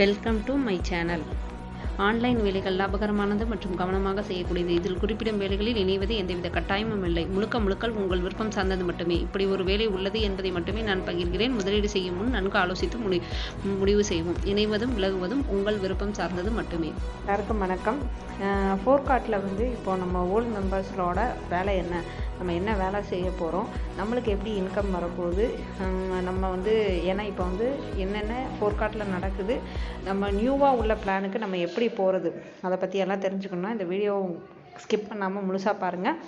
Welcome to my channel. Online வேலைகள் லாபகரமானது மற்றும் கவனமாக செய்யக்கூடியது. இதில் குறிப்பிடும் வேலைகளில் இணைவது எந்தவித கட்டாயமும் இல்லை. முழுக்க உங்கள் விருப்பம் சார்ந்தது மட்டுமே. இப்படி ஒரு வேலை உள்ளது என்பதை மட்டுமே நான் பகிர்கிறேன். முதலீடு செய்யும் முன் நன்கு ஆலோசித்து முடிவு செய்வோம். இணைவதும் விலகுவதும் உங்கள் விருப்பம் சார்ந்தது மட்டுமே. எல்லாருக்கும் வணக்கம். ஃபோர்கார்ட்டில் இப்போ நம்ம ஓல்டு மெம்பர்ஸோட வேலை என்ன, நம்ம என்ன வேலை செய்ய போகிறோம், நம்மளுக்கு எப்படி இன்கம் வரப்போகுது, நம்ம ஏன்னா இப்போ என்னென்ன ஃபோர்கார்ட்டில் நடக்குது, நம்ம நியூவாக உள்ள பிளானுக்கு நம்ம எப்படி போகிறது, அதை பற்றி எல்லாம் தெரிஞ்சுக்கணும்னா இந்த வீடியோ ஸ்கிப் பண்ணாமல் முழுசாக பாருங்கள்.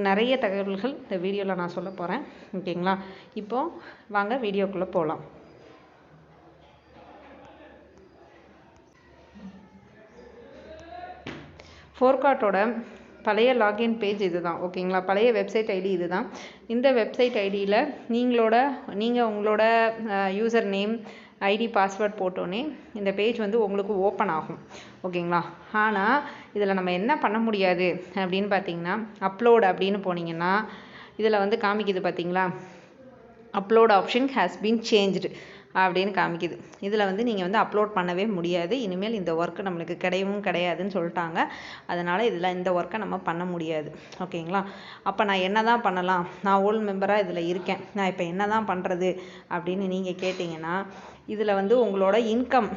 நிறைய தகவல்கள் இந்த வீடியோவில் நான் சொல்ல போகிறேன். ஓகேங்களா? இப்போது வாங்க வீடியோக்குள்ளே போகலாம். ஃபோர்கார்ட்டோட பழைய லாகின் பேஜ் இது தான். ஓகேங்களா? பழைய வெப்சைட் ஐடி இது தான். இந்த வெப்சைட் ஐடியில் நீங்கள் உங்களோட யூசர் நேம், ஐடி, பாஸ்வேர்ட் போட்டோன்னே இந்த பேஜ் உங்களுக்கு ஓப்பன் ஆகும். ஓகேங்களா? ஆனால் இதில் நம்ம என்ன பண்ண முடியாது அப்படின்னு பார்த்தீங்கன்னா, அப்லோட் அப்படின்னு போனீங்கன்னா இதில் காமிக்குது பார்த்தீங்களா, upload option has been changed அப்படின்னு காமிக்குது. இதில் நீங்கள் அப்லோட் பண்ணவே முடியாது. இனிமேல் இந்த ஒர்க்கு நம்மளுக்கு கிடையாதுன்னு சொல்லிட்டாங்க. அதனால் இந்த ஒர்க்கை நம்ம பண்ண முடியாது. ஓகேங்களா? அப்போ நான் என்ன தான் பண்ணலாம், நான் ஓல்டு மெம்பராக இதில் இருக்கேன், நான் இப்போ என்ன தான் பண்ணுறது அப்படின்னு நீங்கள் கேட்டிங்கன்னா, இதில் உங்களோட இன்கம்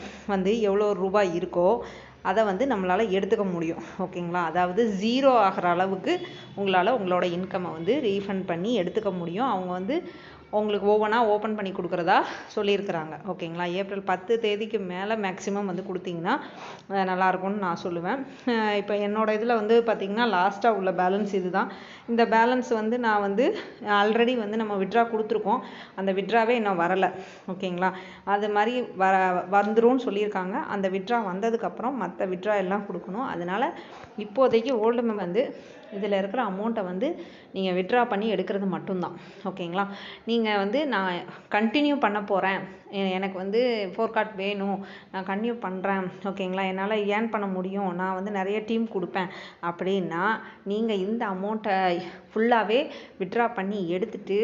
எவ்வளோ ரூபாய் இருக்கோ அதை நம்மளால் எடுத்துக்க முடியும். ஓகேங்களா? அதாவது 0 ஆகிற அளவுக்கு உங்களால் உங்களோட இன்கம்மை ரீஃபண்ட் பண்ணி எடுத்துக்க முடியும். அவங்க உங்களுக்கு ஒவ்வொன்றா ஓப்பன் பண்ணி கொடுக்குறதா சொல்லியிருக்கிறாங்க. ஓகேங்களா? ஏப்ரல் 10 தேதிக்கு மேலே மேக்ஸிமம் கொடுத்தீங்கன்னா நல்லாயிருக்கும்னு நான் சொல்லுவேன். இப்போ என்னோட இதில் பார்த்திங்கன்னா லாஸ்ட்டாக உள்ள பேலன்ஸ் இது தான். இந்த பேலன்ஸ் நான் ஆல்ரெடி நம்ம விட்ரா கொடுத்துருக்கோம். அந்த விட்ராவே இன்னும் வரலை. ஓகேங்களா? அது மாதிரி வந்துரும்னு சொல்லியிருக்காங்க. அந்த விட்ரா வந்ததுக்கப்புறம் மற்ற விட்ரா எல்லாம் கொடுக்கணும். அதனால் இப்போதைக்கு ஓல்டு இதில் இருக்கிற அமௌண்ட்டை நீங்கள் விட்ரா பண்ணி எடுக்கிறது மட்டும்தான். ஓகேங்களா? நீங்கள் நான் கண்டினியூ பண்ண போகிறேன், எனக்கு ஃபோர்கார்ட் வேணும், நான் கண்டினியூ பண்ணுறேன், ஓகேங்களா, என்னால் ஏர்ன் பண்ண முடியும், நான் நிறைய டீம் கொடுப்பேன் அப்படின்னா நீங்கள் இந்த அமௌண்ட்டை ஃபுல்லாகவே விட்ரா பண்ணி எடுத்துகிட்டு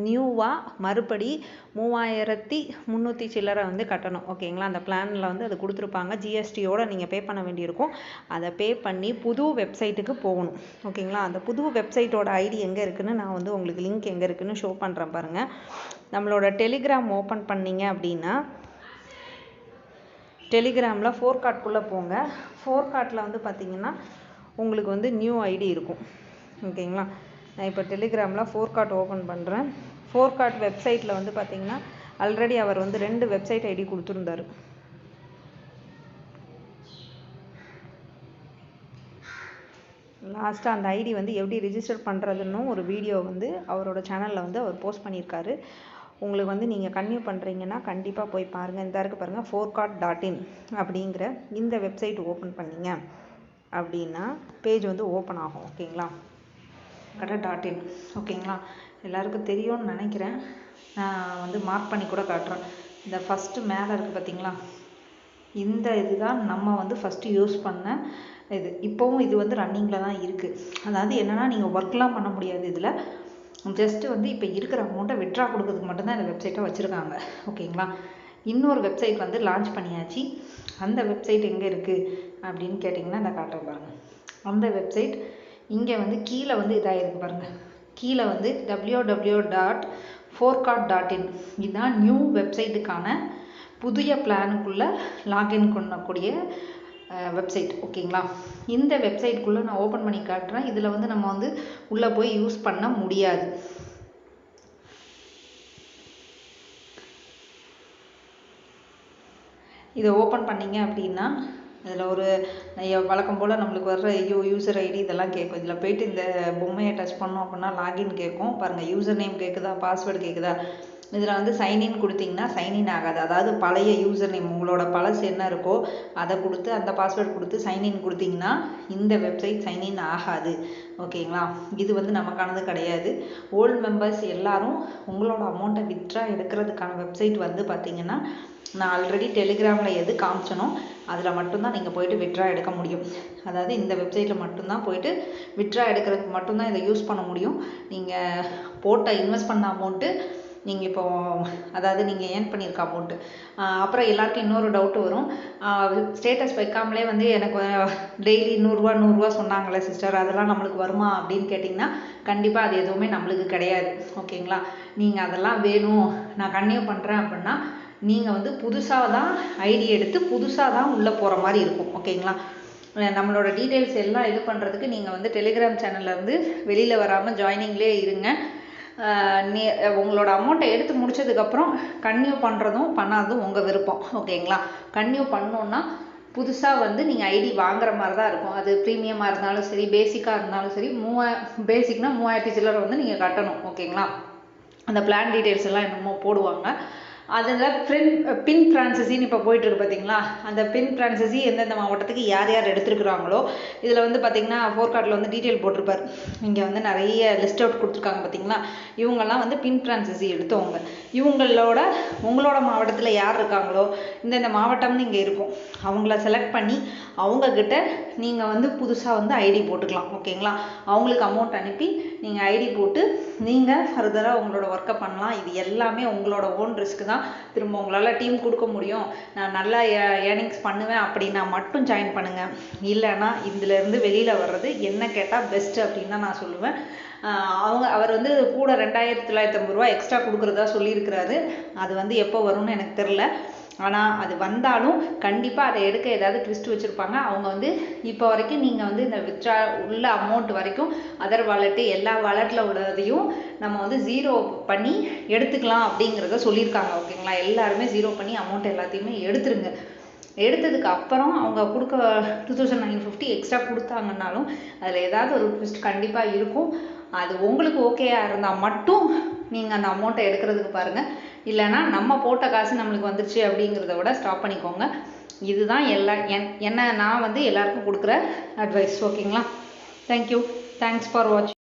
நியூவாக மறுபடி 3300 சில்லரை கட்டணும். ஓகேங்களா? அந்த பிளானில் அது கொடுத்துருப்பாங்க. ஜிஎஸ்டியோடு நீங்கள் பே பண்ண வேண்டியிருக்கும். அதை பே பண்ணி புது வெப்சைட்டுக்கு போகணும். ஓகேங்களா? அந்த புது வெப்சைட்டோட ஐடி எங்கே இருக்குதுன்னு நான் உங்களுக்கு லிங்க் எங்கே இருக்குதுன்னு ஷோ பண்ணுறேன் பாருங்கள். நம்மளோட டெலிகிராம் ஓப்பன் பண்ணிங்க அப்படின்னா, டெலிகிராமில் ஃபோர்கார்ட்குள்ளே போங்க. ஃபோர்கார்ட்டில் பார்த்தீங்கன்னா உங்களுக்கு நியூ ஐடி இருக்கும். ஓகேங்களா? நான் இப்போ டெலிகிராமில் ஃபோர்கார்ட் ஓப்பன் பண்ணுறேன். ஃபோர்கார்ட் வெப்சைட்டில் பார்த்தீங்கன்னா ஆல்ரெடி அவர் 2 வெப்சைட் ஐடி கொடுத்துருந்தாரு. லாஸ்ட்டாக அந்த ஐடி எப்படி ரிஜிஸ்டர் பண்ணுறதுன்னு ஒரு வீடியோ அவரோட சேனலில் அவர் போஸ்ட் பண்ணியிருக்காரு. உங்களுக்கு நீங்கள் கன்டினியூ பண்ணுறீங்கன்னா கண்டிப்பாக போய் பாருங்கள். இந்த இருக்குது பாருங்கள், forecart.in அப்படிங்கிற இந்த வெப்சைட் ஓப்பன் பண்ணிங்க அப்படின்னா பேஜ் ஓப்பன் ஆகும். ஓகேங்களா? .in. ஓகேங்களா? எல்லாருக்கும் தெரியும்னு நினைக்கிறேன். நான் மார்க் பண்ணி கூட காட்டுறேன். இந்த ஃபஸ்ட்டு மேலே இருக்குது பார்த்தீங்களா, இந்த இதுதான் நம்ம ஃபஸ்ட்டு யூஸ் பண்ண இது. இப்போவும் இது ரன்னிங்கில் தான் இருக்குது. அதாவது என்னென்னா, நீங்கள் ஒர்க்லாம் பண்ண முடியாது. இதில் ஜஸ்ட்டு இப்போ இருக்கிற அமௌண்ட்டை விட்ரா கொடுக்கறதுக்கு மட்டும்தான் இந்த வெப்சைட்டை வச்சுருக்காங்க. ஓகேங்களா? இன்னொரு வெப்சைட் லான்ச் பண்ணியாச்சு. அந்த வெப்சைட் எங்கே இருக்குது அப்படின்னு கேட்டிங்கன்னா இந்த காட்டுற பாருங்கள். அந்த வெப்சைட் இங்கே கீழே இதாக இருக்குது பாருங்கள். கீழே www.forecart.in இதுதான் நியூ வெப்சைட்டுக்கான புதிய பிளானுக்குள்ளே லாகின் பண்ணக்கூடிய வெப்சைட். ஓகேங்களா? இந்த வெப்சைட்குள்ளே நான் ஓப்பன் பண்ணி காட்டுறேன். இதில் நம்ம உள்ளே போய் யூஸ் பண்ண முடியாது. இதை ஓப்பன் பண்ணிங்க அப்படின்னா இதில் வழக்கம் போல் நம்மளுக்கு வர்ற யூசர் ஐடி இதெல்லாம் கேட்கும். இதில் போயிட்டு இந்த பொம்மையை டச் பண்ணோம் அப்படின்னா லாகின் கேட்கும். பாருங்கள், யூசர் நேம் கேட்குதா, பாஸ்வேர்டு கேட்குதா. இதில் சைன்இன் கொடுத்தீங்கன்னா சைன்இன் ஆகாது. அதாவது பழைய யூசர் நேம், உங்களோட பழசு என்ன இருக்கோ அதை கொடுத்து அந்த பாஸ்வேர்டு கொடுத்து சைன்இன் கொடுத்தீங்கன்னா இந்த வெப்சைட் சைன்இன் ஆகாது. ஓகேங்களா? இது நமக்கானது கிடையாது. ஓல்டு மெம்பர்ஸ் எல்லாரும் உங்களோட அமௌண்ட்டை வித்ட்ரா எடுக்கிறதுக்கான வெப்சைட் பார்த்தீங்கன்னா, நான் ஆல்ரெடி டெலிகிராமில் எது காமிச்சனோ அதில் மட்டும்தான் நீங்கள் போய்ட்டு விட்ரா எடுக்க முடியும். அதாவது இந்த வெப்சைட்டில் மட்டும்தான் போய்ட்டு விட்ரா எடுக்கிறதுக்கு மட்டும்தான் இதை யூஸ் பண்ண முடியும். நீங்கள் இன்வெஸ்ட் பண்ண அமௌண்ட்டு நீங்கள் இப்போ அதாவது நீங்கள் ஏர்ன் பண்ணியிருக்க அமௌண்ட்டு. அப்புறம் எல்லாருக்கும் இன்னொரு டவுட்டு வரும், ஸ்டேட்டஸ் வைக்காமலே வந்து எனக்கு டெய்லி 100 சொன்னாங்களே சிஸ்டர், அதெல்லாம் நம்மளுக்கு வருமா அப்படின்னு கேட்டிங்கன்னா கண்டிப்பாக அது எதுவுமே நம்மளுக்கு கிடையாது. ஓகேங்களா? நீங்கள் அதெல்லாம் வேணும் நான் கன்டினியூ பண்ணுறேன் அப்படின்னா நீங்கள் வந்து புதுசாக தான் ஐடி எடுத்து புதுசாக தான் உள்ளே போகிற மாதிரி இருக்கும். ஓகேங்களா? நம்மளோட டீட்டெயில்ஸ் எல்லாம் இது பண்ணுறதுக்கு நீங்கள் வந்து டெலிகிராம் சேனல்லேருந்து வெளியில் வராமல் ஜாயினிங்லேயே இருங்க. உங்களோட அமௌண்ட்டை எடுத்து முடிச்சதுக்கப்புறம் கன்டினியூ பண்ணுறதும் பண்ணாததும் உங்கள் விருப்பம். ஓகேங்களா? கன்டினியூ பண்ணோன்னா புதுசாக வந்து நீங்கள் ஐடி வாங்குற மாதிரி தான் இருக்கும். அது ப்ரீமியமாக இருந்தாலும் சரி, பேசிக்காக இருந்தாலும் சரி, பேசிக்னா 3000 சில்லரை வந்து நீங்கள் கட்டணும். ஓகேங்களா? அந்த பிளான் டீட்டெயில்ஸ் எல்லாம் என்னமோ போடுவாங்க. அதில் பின் ஃப்ரான்சைஸின்னு இப்போ போயிட்டுருக்கு பார்த்தீங்களா? அந்த பின் ஃப்ரான்சைஸி எந்தெந்த மாவட்டத்துக்கு யார் யார் எடுத்துருக்குறாங்களோ இதில் வந்து பார்த்தீங்கன்னா ஃபோர் கார்டில் வந்து டீட்டெயில் போட்டிருப்பார். இங்கே வந்து நிறைய லிஸ்ட் அவுட் கொடுத்துருக்காங்க பார்த்தீங்களா? இவங்கெல்லாம் வந்து பின் ஃப்ரான்சைஸி எடுத்தவங்க. உங்களோட மாவட்டத்தில் யார் இருக்காங்களோ இந்தந்த மாவட்டம்னு இங்கே இருக்கும், அவங்கள செலக்ட் பண்ணி அவங்கக்கிட்ட நீங்கள் வந்து புதுசாக வந்து ஐடி போட்டுக்கலாம். ஓகேங்களா? அவங்களுக்கு அமௌண்ட் அனுப்பி நீங்கள் ஐடி போட்டு நீங்கள் ஃபர்தராக உங்களோட ஒர்க்கை பண்ணலாம். இது எல்லாமே உங்களோட ஓன் ரிஸ்க் தான். திரும்ப உங்களால் டீம் கொடுக்க முடியும், நான் நல்லா ஏர்னிங்ஸ் பண்ணுவேன் அப்படின்னா மட்டும் ஜாயின் பண்ணுங்கள். இல்லைன்னா இதிலேருந்து வெளியில் வர்றது என்ன கேட்டால் பெஸ்ட்டு அப்படின்னு தான் நான் சொல்லுவேன். அவர் வந்து கூட 2950 ரூபா எக்ஸ்ட்ரா கொடுக்குறதா சொல்லியிருக்கிறாரு. அது வந்து எப்போ வரும்னு எனக்கு தெரில. ஆனால் அது வந்தாலும் கண்டிப்பாக அதை எடுக்க ஏதாவது ட்விஸ்ட் வச்சுருப்பாங்க. அவங்க வந்து இப்போ வரைக்கும் நீங்கள் வந்து இந்த வித்ட்ரா உள்ள அமௌண்ட் வரைக்கும் அதர் வாலெட்டு எல்லா வாலெட்டில் உள்ளதையும் நம்ம வந்து 0 பண்ணி எடுத்துக்கலாம் அப்படிங்கிறத சொல்லியிருக்காங்க. ஓகேங்களா? எல்லாருமே 0 பண்ணி அமௌண்ட் எல்லாத்தையுமே எடுத்துருங்க. எடுத்ததுக்கு அப்புறம் அவங்க கொடுக்க 2950 எக்ஸ்ட்ரா கொடுத்தாங்கன்னாலும் அதில் ஏதாவது ஒரு ட்விஸ்ட் கண்டிப்பாக இருக்கும். அது உங்களுக்கு ஓகேயா இருந்தால் மட்டும் நீங்கள் அந்த அமௌண்ட்டை எடுக்கிறதுக்கு பாருங்கள். இல்லைன்னா நம்ம போட்ட காசு நம்மளுக்கு வந்துருச்சு அப்படிங்கிறத விட ஸ்டாப் பண்ணிக்கோங்க. இதுதான் என்ன நான் வந்து எல்லாருக்கும் கொடுக்குற அட்வைஸ். ஓகேங்களா? தேங்க்யூ. தேங்க்ஸ் ஃபார் வாட்சிங்.